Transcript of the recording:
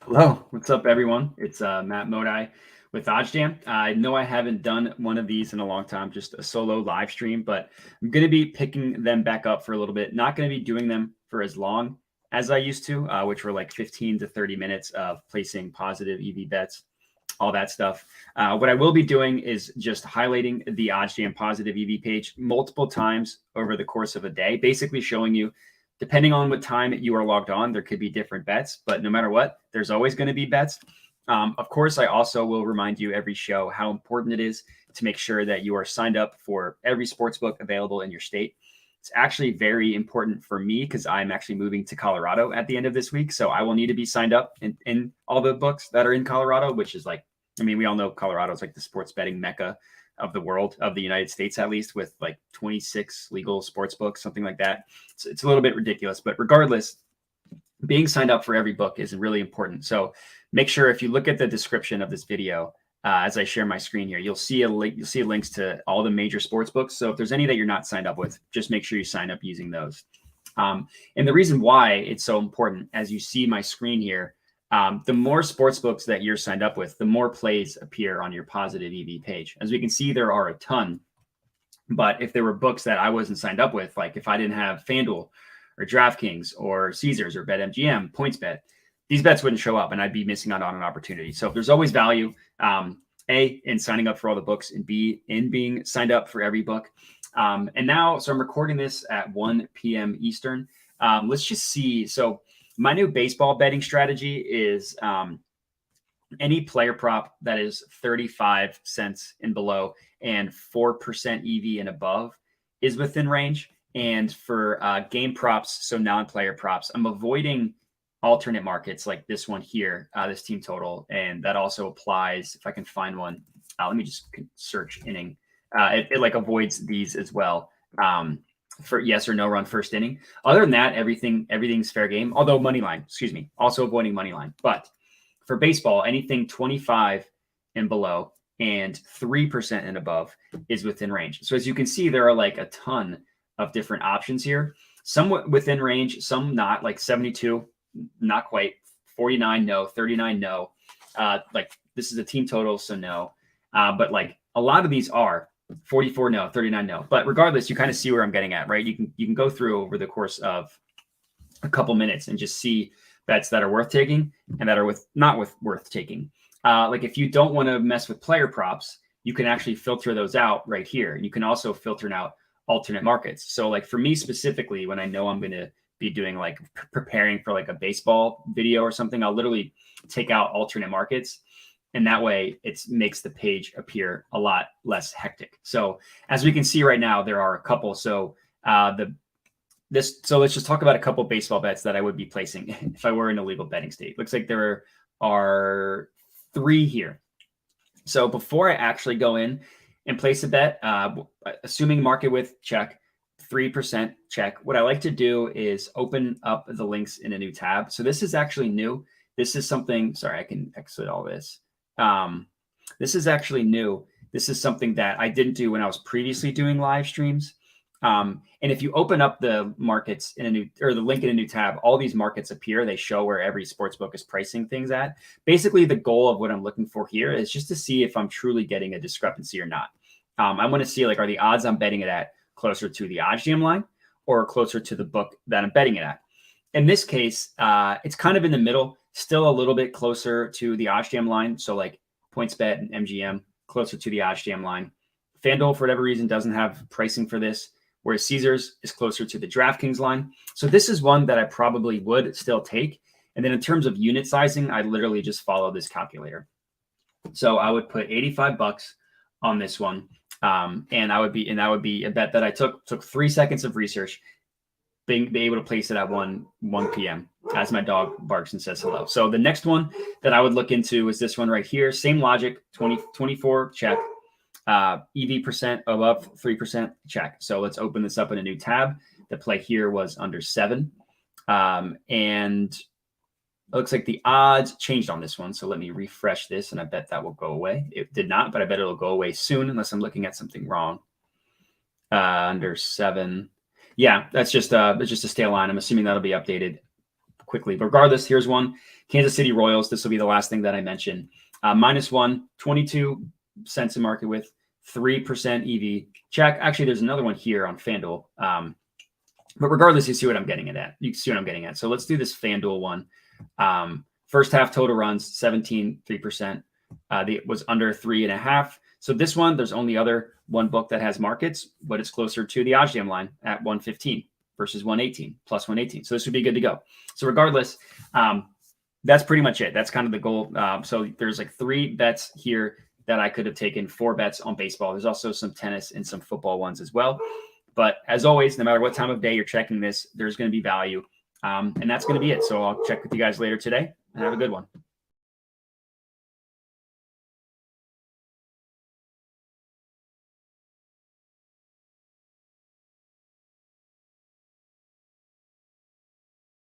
Hello, what's up, everyone? It's Matt Modi with OddsJam. I know I haven't done one of these in a long time, just a solo live stream, but I'm going to be picking them back up for a little bit. Not going to be doing them for as long as I used to, which were like 15 to 30 minutes of placing positive EV bets, all that stuff. What I will be doing is just highlighting the OddsJam positive EV page multiple times over the course of a day, basically showing you, depending on what time you are logged on, there could be different bets, but no matter what, there's always going to be bets. Of course, I also will remind you every show how important it is to make sure that you are signed up for every sportsbook available in your state. It's actually very important for me because I'm actually moving to Colorado at the end of this week. So I will need to be signed up in all the books that are in Colorado, which is like, I mean, we all know Colorado is like the sports betting mecca of the world, of the United States, at least, with like 26 legal sports books, something like that. It's a little bit ridiculous, but regardless, being signed up for every book is really important. So make sure, if you look at the description of this video, as I share my screen here, you'll see a link. You'll see links to all the major sports books. So if there's any that you're not signed up with, just make sure you sign up using those. And the reason why it's so important, as you see my screen here, the more sports books that you're signed up with, the more plays appear on your positive EV page. As we can see, there are a ton. But if there were books that I wasn't signed up with, like if I didn't have FanDuel or DraftKings or Caesars or BetMGM, PointsBet, these bets wouldn't show up and I'd be missing out on an opportunity. So there's always value, A, in signing up for all the books, and B, in being signed up for every book. And now, so I'm recording this at 1 p.m. Eastern. Let's just see. So my new baseball betting strategy is any player prop that is 35 cents and below and 4% EV and above is within range. And for game props, so non-player props, I'm avoiding alternate markets like this one here, this team total. And that also applies, if I can find one, let me just search inning. It like avoids these as well. For yes or no run first inning. Other than that, everything's fair game. Although money line, excuse me, also avoiding money line. But for baseball, anything 25 and below and 3% and above is within range. So as you can see, there are like a ton of different options here. Some within range, some not, like 72, not quite, 49, no, 39, no. Like this is a team total, so no. But like a lot of these are 44, no, 39, no. But regardless, you kind of see where I'm getting at, right? You can go through over the course of a couple minutes and just see bets that are worth taking and that are not worth taking. Like if you don't want to mess with player props, you can actually filter those out right here. You can also filter out alternate markets. So like for me specifically, when I know I'm going to be doing like preparing for like a baseball video or something, I'll literally take out alternate markets. And that way it makes the page appear a lot less hectic. So as we can see right now, there are a couple. So so let's just talk about a couple baseball bets that I would be placing if I were in a legal betting state. Looks like there are 3 here. So before I actually go in and place a bet, assuming market width, check, 3%, check. What I like to do is open up the links in a new tab. So this is actually new. This is something, sorry, I can exit all this. This is actually new. This is something that I didn't do when I was previously doing live streams. And if you open up the markets in a new, or the link in a new tab, all these markets appear. They show where every sportsbook is pricing things at. Basically, the goal of what I'm looking for here is just to see if I'm truly getting a discrepancy or not. I want to see, like, are the odds I'm betting it at closer to the OddsJam line or closer to the book that I'm betting it at? In this case, it's kind of in the middle, still a little bit closer to the OddsJam line. So like PointsBet and MGM closer to the OddsJam line. FanDuel, for whatever reason, doesn't have pricing for this, whereas Caesars is closer to the DraftKings line. So this is one that I probably would still take. And then in terms of unit sizing, I literally just follow this calculator. So I would put 85 bucks on this one. And that would be a bet that I took 3 seconds of research, be able to place it at 1 p.m. as my dog barks and says hello. So the next one that I would look into is this one right here. Same logic, 24, check. EV percent above 3%, check. So let's open this up in a new tab. The play here was under 7. And it looks like the odds changed on this one. So let me refresh this, and I bet that will go away. It did not, but I bet it'll go away soon unless I'm looking at something wrong. Under 7. Yeah, that's just a stale line. I'm assuming that'll be updated quickly. But regardless, here's one. Kansas City Royals. This will be the last thing that I mention. -1, 22 cents in market with 3% EV. Check. Actually, there's another one here on FanDuel. But regardless, you see what I'm getting at. You see what I'm getting at. So let's do this FanDuel one. First half total runs, 17, 3%. It was under 3.5. So this one, there's only other one book that has markets, but it's closer to the OddsJam line at 115 versus 118, plus 118. So this would be good to go. So regardless, that's pretty much it. That's kind of the goal. So there's like 3 bets here that I could have taken, 4 bets on baseball. There's also some tennis and some football ones as well. But as always, no matter what time of day you're checking this, there's going to be value. And that's going to be it. So I'll check with you guys later today and have a good one.